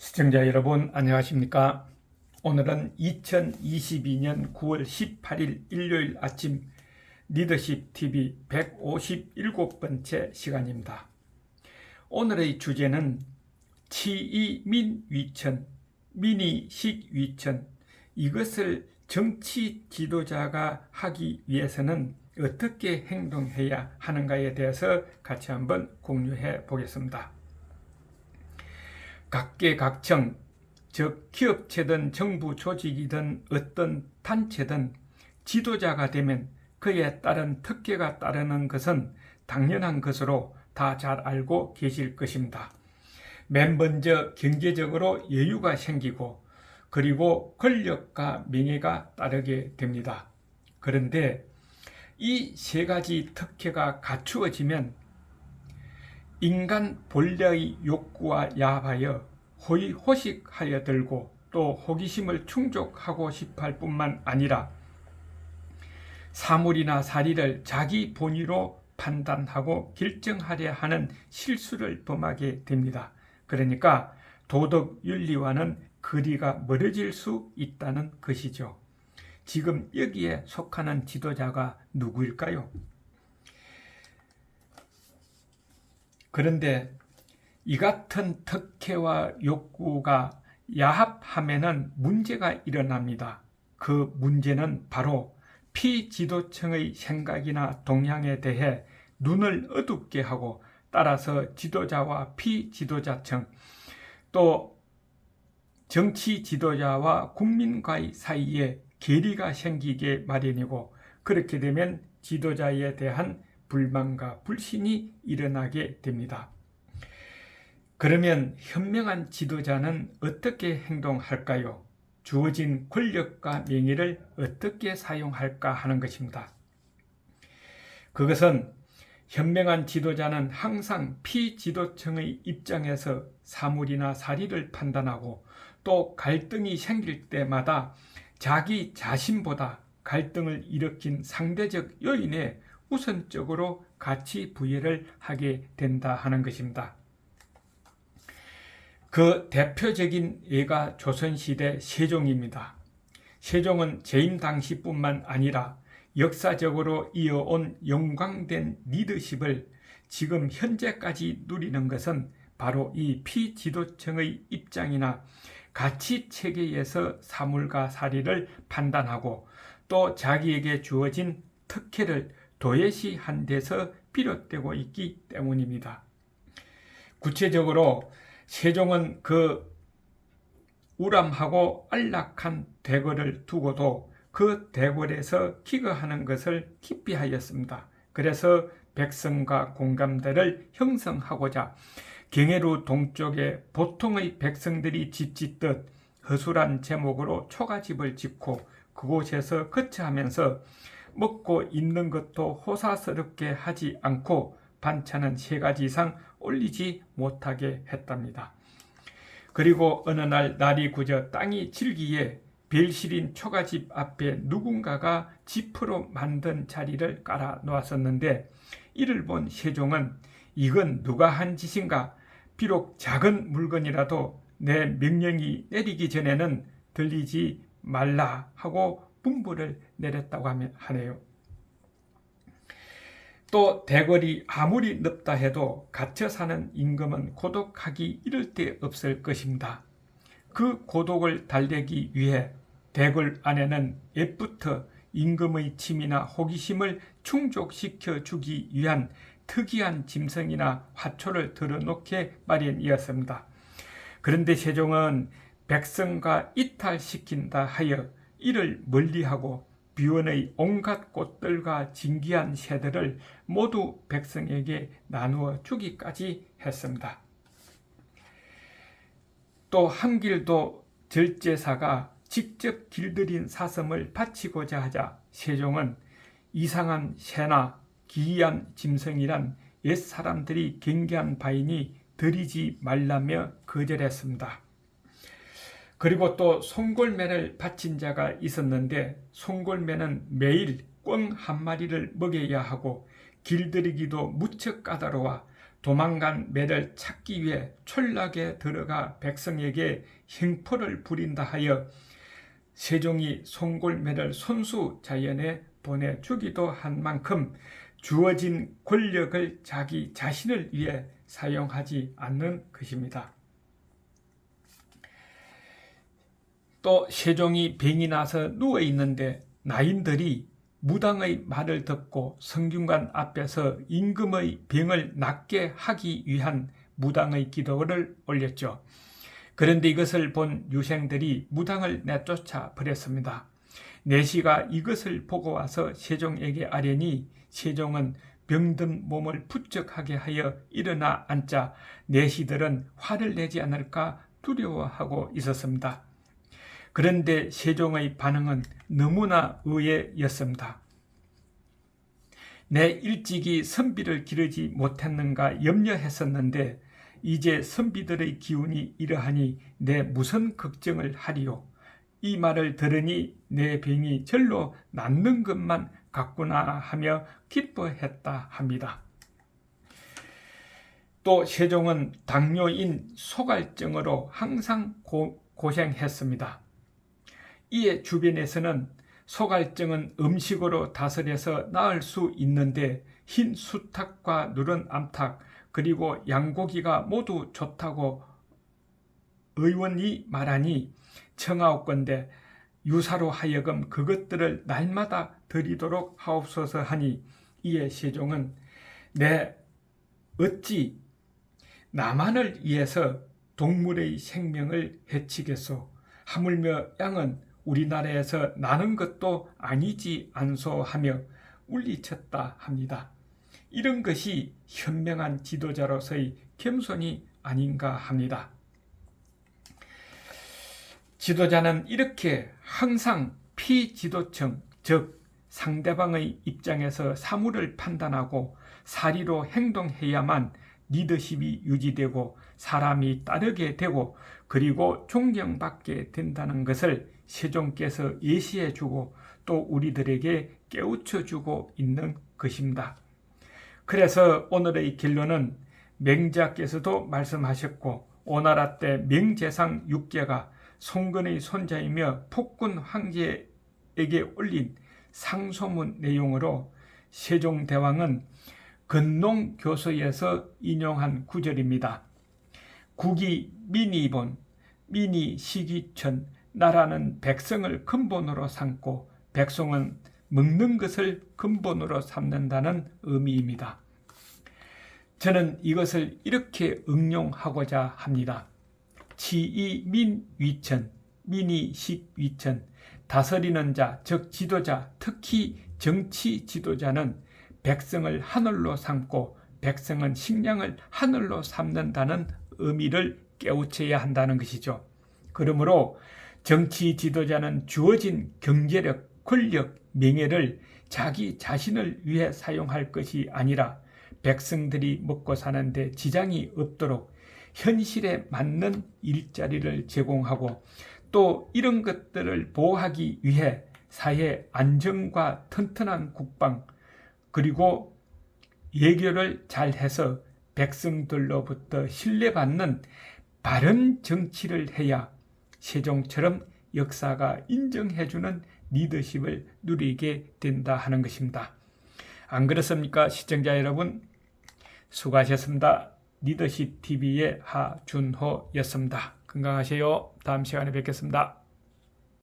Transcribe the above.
시청자 여러분 안녕하십니까? 오늘은 2022년 9월 18일 일요일 아침 리더십 TV 157번째 시간입니다. 오늘의 주제는 치이민위천, 민의식위천, 이것을 정치 지도자가 하기 위해서는 어떻게 행동해야 하는가에 대해서 같이 한번 공유해 보겠습니다. 각계각층, 즉 기업체든 정부 조직이든 어떤 단체든 지도자가 되면 그에 따른 특혜가 따르는 것은 당연한 것으로 다 잘 알고 계실 것입니다. 맨 먼저 경제적으로 여유가 생기고 그리고 권력과 명예가 따르게 됩니다. 그런데 이 세 가지 특혜가 갖추어지면 인간 본래의 욕구와 야합하여 호의호식하여 들고 또 호기심을 충족하고 싶어 할 뿐만 아니라 사물이나 사리를 자기 본의로 판단하고 결정하려 하는 실수를 범하게 됩니다. 그러니까 도덕 윤리와는 거리가 멀어질 수 있다는 것이죠. 지금 여기에 속하는 지도자가 누구일까요? 그런데 이 같은 특혜와 욕구가 야합하면은 문제가 일어납니다. 그 문제는 바로 피지도층의 생각이나 동향에 대해 눈을 어둡게 하고 따라서 지도자와 피지도자층 또 정치 지도자와 국민과의 사이에 괴리가 생기게 마련이고 그렇게 되면 지도자에 대한 불만과 불신이 일어나게 됩니다. 그러면 현명한 지도자는 어떻게 행동할까요? 주어진 권력과 명예를 어떻게 사용할까 하는 것입니다. 그것은 현명한 지도자는 항상 피지도층의 입장에서 사물이나 사리를 판단하고 또 갈등이 생길 때마다 자기 자신보다 갈등을 일으킨 상대적 요인에 우선적으로 가치 부여를 하게 된다 하는 것입니다. 그 대표적인 예가 조선시대 세종입니다. 세종은 재임 당시뿐만 아니라 역사적으로 이어온 영광된 리더십을 지금 현재까지 누리는 것은 바로 이 피지도층의 입장이나 가치체계에서 사물과 사리를 판단하고 또 자기에게 주어진 특혜를 도외시한 데서 비롯되고 있기 때문입니다. 구체적으로 세종은 그 우람하고 안락한 대궐을 두고도 그 대궐에서 기거하는 것을 깊이 하였습니다. 그래서 백성과 공감대를 형성하고자 경회루 동쪽에 보통의 백성들이 집 짓듯 허술한 제목으로 초가집을 짓고 그곳에서 거처하면서 먹고 입는 것도 호사스럽게 하지 않고 반찬은 3가지 이상 올리지 못하게 했답니다. 그리고 어느 날 날이 굳어 땅이 질기에 벨실인 초가집 앞에 누군가가 지프로 만든 자리를 깔아 놓았었는데 이를 본 세종은 이건 누가 한 짓인가? 비록 작은 물건이라도 내 명령이 내리기 전에는 들리지 말라 하고 분부를 내렸다고 하네요. 또 대궐이 아무리 넓다 해도 갇혀 사는 임금은 고독하기 이를 데 없을 것입니다. 그 고독을 달래기 위해 대궐 안에는 옛부터 임금의 침이나 호기심을 충족시켜 주기 위한 특이한 짐승이나 화초를 들어놓게 마련이었습니다. 그런데 세종은 백성과 이탈시킨다 하여 이를 멀리하고 비원의 온갖 꽃들과 진귀한 새들을 모두 백성에게 나누어 주기까지 했습니다. 또 한 길도 절제사가 직접 길들인 사슴을 바치고자 하자 세종은 이상한 새나 기이한 짐승이란 옛사람들이 경계한 바이니 들이지 말라며 거절했습니다. 그리고 또 송골매를 바친 자가 있었는데 송골매는 매일 꿩 1마리를 먹여야 하고 길들이기도 무척 까다로워 도망간 매를 찾기 위해 촌락에 들어가 백성에게 행포를 부린다 하여 세종이 송골매를 손수 자연에 보내주기도 한 만큼 주어진 권력을 자기 자신을 위해 사용하지 않는 것입니다. 또 세종이 병이 나서 누워있는데 나인들이 무당의 말을 듣고 성균관 앞에서 임금의 병을 낫게 하기 위한 무당의 기도를 올렸죠. 그런데 이것을 본 유생들이 무당을 내쫓아 버렸습니다. 내시가 이것을 보고 와서 세종에게 아뢰니 세종은 병든 몸을 부쩍하게 하여 일어나 앉자 내시들은 화를 내지 않을까 두려워하고 있었습니다. 그런데 세종의 반응은 너무나 의외였습니다. 내 일찍이 선비를 기르지 못했는가 염려했었는데 이제 선비들의 기운이 이러하니 내 무슨 걱정을 하리요. 이 말을 들으니 내 병이 절로 낫는 것만 같구나 하며 기뻐했다 합니다. 또 세종은 당뇨인 소갈증으로 항상 고생했습니다. 이에 주변에서는 소갈증은 음식으로 다스려서 나을 수 있는데 흰 수탉과 누런 암탉 그리고 양고기가 모두 좋다고 의원이 말하니 청하옵건대 유사로 하여금 그것들을 날마다 드리도록 하옵소서 하니 이에 세종은 내 어찌 나만을 위해서 동물의 생명을 해치겠소. 하물며 양은 우리나라에서 나는 것도 아니지 않소 하며 울리쳤다 합니다. 이런 것이 현명한 지도자로서의 겸손이 아닌가 합니다. 지도자는 이렇게 항상 피지도청, 즉 상대방의 입장에서 사물을 판단하고 사리로 행동해야만 리더십이 유지되고 사람이 따르게 되고 그리고 존경받게 된다는 것을 세종께서 예시해주고 또 우리들에게 깨우쳐주고 있는 것입니다. 그래서 오늘의 결론은 맹자께서도 말씀하셨고 오나라 때 명재상 6개가 송건의 손자이며 폭군 황제에게 올린 상소문 내용으로 세종대왕은 건농교서에서 인용한 구절입니다. 국이 민이본, 민이 시기천, 나라는 백성을 근본으로 삼고 백성은 먹는 것을 근본으로 삼는다는 의미입니다. 저는 이것을 이렇게 응용하고자 합니다. 치이 민위천, 민이 식위천, 다스리는 자, 즉 지도자, 특히 정치 지도자는 백성을 하늘로 삼고 백성은 식량을 하늘로 삼는다는 의미를 깨우쳐야 한다는 것이죠. 그러므로 정치 지도자는 주어진 경제력, 권력, 명예를 자기 자신을 위해 사용할 것이 아니라 백성들이 먹고 사는데 지장이 없도록 현실에 맞는 일자리를 제공하고 또 이런 것들을 보호하기 위해 사회 안정과 튼튼한 국방 그리고 예교를 잘해서 백성들로부터 신뢰받는 바른 정치를 해야 세종처럼 역사가 인정해주는 리더십을 누리게 된다 하는 것입니다. 안 그렇습니까? 시청자 여러분, 수고하셨습니다. 리더십TV의 하준호였습니다. 건강하세요. 다음 시간에 뵙겠습니다.